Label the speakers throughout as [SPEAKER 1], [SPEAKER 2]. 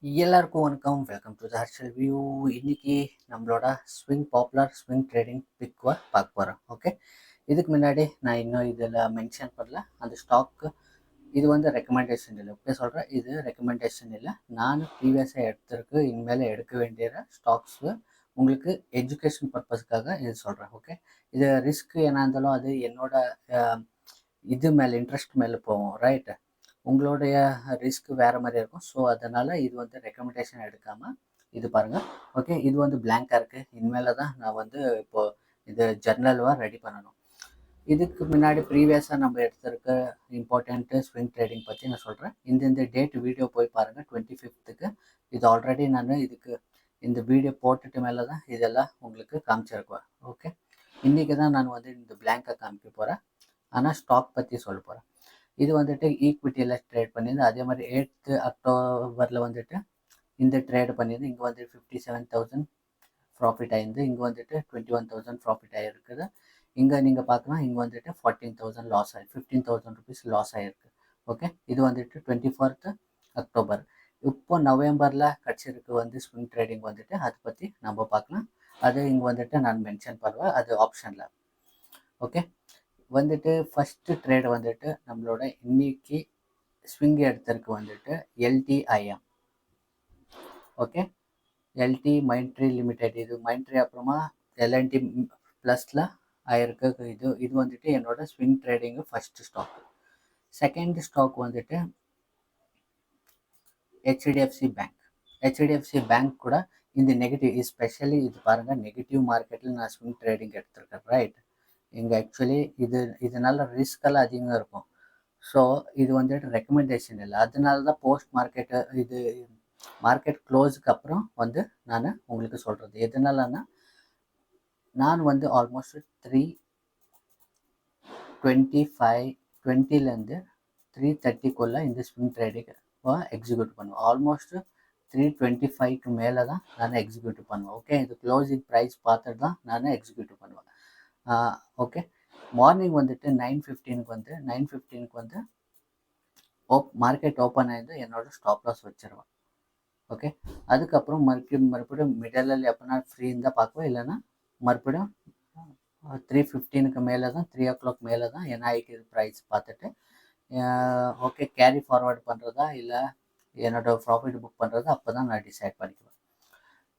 [SPEAKER 1] எல்லாருக்கும் வணக்கம். Welcome to the Harshal view. இன்னைக்கு நம்மளோட பாப்புலர் ஸ்விங் ட்ரேடிங் பிக்வை பார்க்க போகிறோம். ஓகே, இதுக்கு முன்னாடி நான் இன்னும் இதில் மென்ஷன் பண்ணல அந்த ஸ்டாக்கு. இது வந்து ரெக்கமெண்டேஷன் இல்லை. ஓகே சொல்கிறேன், இது ரெக்கமெண்டேஷன் இல்லை. நான் ப்ரீவியஸாக எடுத்திருக்கு, இனிமேல் எடுக்க வேண்டிய ஸ்டாக்ஸு உங்களுக்கு எஜுகேஷன் பர்பஸ்க்காக இது சொல்கிறேன். ஓகே, இது ரிஸ்க் என்ன இருந்தாலும் அது என்னோட இது மேலே இன்ட்ரெஸ்ட் மேலே போகும், ரைட்டு. உங்களுடைய ரிஸ்க் வேறு மாதிரி இருக்கும். ஸோ அதனால் இது வந்து ரெக்கமெண்டேஷன் எடுக்காமல் இது பாருங்கள். ஓகே, இது வந்து பிளாங்காக இருக்குது. இனிமேல் தான் நான் வந்து இப்போது இது ஜர்னல்வாக ரெடி பண்ணணும். இதுக்கு முன்னாடி ப்ரீவியஸாக நம்ம எடுத்திருக்க இம்பார்ட்டண்ட்டு ஸ்விங் ட்ரேடிங் பற்றி நான் சொல்கிறேன். இந்த டேட் வீடியோ போய் பாருங்கள், 25th. இது ஆல்ரெடி நான் இதுக்கு இந்த வீடியோ போட்டுட்டு மேலே தான் இதெல்லாம் உங்களுக்கு காமிச்சிருக்குவேன். ஓகே, இன்றைக்கி தான் நான் வந்து இந்த பிளாங்கை காமிக்க போகிறேன். ஆனால் ஸ்டாக் பற்றி சொல்ல போகிறேன். இது வந்துட்டு ஈக்விட்டியில் ட்ரேட் பண்ணியிருந்து, அதே மாதிரி 8th October வந்துட்டு இந்த ட்ரேட் பண்ணியிருந்து இங்கே வந்துட்டு 57,000 ப்ராஃபிட் ஆகிருந்து, இங்கே வந்துட்டு 21,000 ப்ராஃபிட் ஆகிருக்குது. இங்கே நீங்கள் பார்க்கலாம், இங்கே வந்துட்டு 14,000 லாஸ் ஆகி 15,000 rupees லாஸ் ஆகிருக்கு. ஓகே, இது வந்துட்டு 24th October. இப்போ நவம்பரில் கிடச்சிருக்கு வந்து ஸ்விங் ட்ரேடிங் வந்துட்டு, அதை பற்றி நம்ம பார்க்கலாம். அது இங்கே வந்துட்டு நான் மென்ஷன் பண்ணுவேன், அது ஆப்ஷனில். ஓகே, வந்துட்டு ஃபஸ்ட்டு ட்ரேட் வந்துட்டு நம்மளோட இன்னைக்கு ஸ்விங் எடுத்திருக்கு வந்துட்டு LTIM. Okay, LT Mindtree limited. இது மைண்ட்ரி அப்புறமா LNT ப்ளஸில் ஆயிருக்கு. இது வந்துட்டு என்னோட swing trading first stock. Second stock வந்துட்டு HDFC பேங்க். HDFC பேங்க் கூட இந்த நெகட்டிவ், எஸ்பெஷலி இது பாருங்கள், நெகட்டிவ் மார்க்கெட்டில் நான் ஸ்விங் ட்ரேடிங் எடுத்திருக்கேன், ரைட். இங்கே ஆக்சுவலி இதனால ரிஸ்கெல்லாம் அதிகமாக இருக்கும். ஸோ இது வந்துட்டு ரெக்கமெண்டேஷன் இல்லை. அதனால தான் போஸ்ட் மார்க்கெட்டு இது மார்க்கெட் க்ளோஸுக்கு அப்புறம் வந்து நான் உங்களுக்கு சொல்கிறது. எதனாலன்னா நான் வந்து ஆல்மோஸ்ட் 325 330 இந்த ஸ்விங் ட்ரேடிங் எக்ஸிக்யூட் பண்ணுவேன். ஆல்மோஸ்ட் 325 மேலே தான் நான் எக்ஸிக்யூட் பண்ணுவேன். ஓகே, இது க்ளோசிங் ப்ரைஸ் பார்த்துட்டு தான் நான் எக்ஸிக்யூட் பண்ணுவேன். ஓகே, மார்னிங் வந்துட்டு 9:15 வந்து மார்க்கெட் ஓப்பன் ஆகிருந்து என்னோட ஸ்டாப் லாஸ் வச்சிருவேன். ஓகே, அதுக்கப்புறம் மறுபடியும் மிடலில் எப்போனா ஃப்ரீ இருந்தால் பார்க்குவேன், இல்லைன்னா மறுபடியும் 3:15 மேலே தான், 3 o'clock மேலே தான் என்ன ஆகிக்குது ப்ரைஸ் பார்த்துட்டு ஓகே கேரி ஃபார்வர்ட் பண்ணுறதா இல்லை என்னோட ப்ராஃபிட் புக் பண்ணுறதா அப்போ தான் நான் டிசைட் பண்ணிக்குவேன்.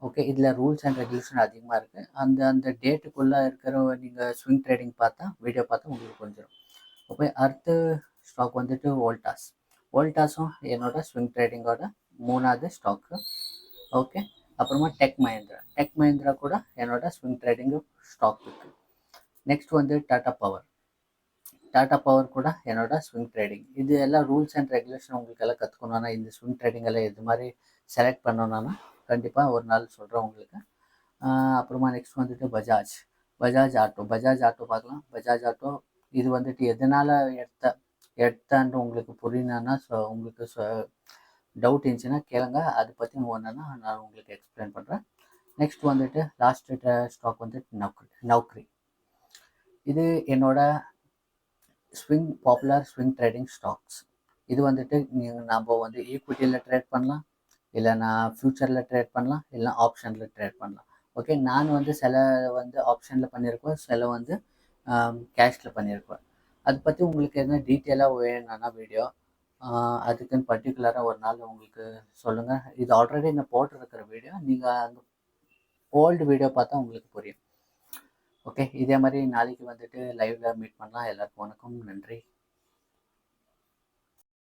[SPEAKER 1] ஓகே, இதில் ரூல்ஸ் அண்ட் ரெகுலேஷன் அதிகமாக இருக்குது. அந்த டேட்டுக்குள்ளே இருக்கிற நீங்கள் ஸ்விங் ட்ரேடிங் பார்த்தா, வீடியோ பார்த்தா உங்களுக்கு புரிஞ்சிடும். ஓகே, அடுத்த ஸ்டாக் வந்துட்டு வோல்டாஸும் என்னோட ஸ்விங் ட்ரேடிங்கோட 3வது ஸ்டாக்கு. ஓகே, அப்புறமா டெக் மஹிந்திரா கூட என்னோட ஸ்விங் ட்ரேடிங்கு ஸ்டாக் இருக்குது. நெக்ஸ்ட் வந்து டாடா பவர் கூட என்னோட ஸ்விங் ட்ரேடிங். இது எல்லாம் ரூல்ஸ் அண்ட் ரெகுலேஷன் உங்களுக்கு எல்லாம் கற்றுக்கணுன்னா, இந்த ஸ்விங் ட்ரேடிங் எல்லாம் எது மாதிரி செலக்ட் பண்ணணுன்னா கண்டிப்பாக ஒரு நாள் சொல்கிறேன் உங்களுக்கு. அப்புறமா நெக்ஸ்ட் வந்துட்டு பஜாஜ் ஆட்டோ பார்க்கலாம். பஜாஜ் ஆட்டோ இது வந்துட்டு எதனால் எடுத்தான்னு உங்களுக்கு புரியணுன்னா, உங்களுக்கு டவுட் இருந்துச்சுன்னா கேளுங்க, அதை பற்றி ஒன்றுன்னா நான் உங்களுக்கு எக்ஸ்பிளைன் பண்ணுறேன். நெக்ஸ்ட் வந்துட்டு லாஸ்ட் ஸ்டாக் வந்துட்டு நௌக்ரி. இது என்னோட பாப்புலர் ஸ்விங் ட்ரேடிங் ஸ்டாக்ஸ். இது வந்துட்டு நம்ம வந்து ஈக்விட்டியில் ட்ரேட் பண்ணலாம், இல்லைனா ஃப்யூச்சரில் ட்ரேட் பண்ணலாம், இல்லைனா ஆப்ஷனில் ட்ரேட் பண்ணலாம். ஓகே, நான் வந்து சில வந்து ஆப்ஷனில் பண்ணியிருக்கேன், சில வந்து கேஷில் பண்ணியிருக்கேன். அதை பற்றி உங்களுக்கு எதுனா டீட்டெயிலாக வேணும்னா வீடியோ அதுக்குன்னு பர்டிகுலராக ஒரு நாள் உங்களுக்கு சொல்லுங்கள். இது ஆல்ரெடி நான் போட்டிருக்கிற வீடியோ, நீங்கள் அந்த ஓல்டு வீடியோ பார்த்தா உங்களுக்கு புரியும். ஓகே, இதே மாதிரி நாளைக்கு வந்துட்டு லைவில் மீட் பண்ணலாம். எல்லாருக்கும் வணக்கம், நன்றி.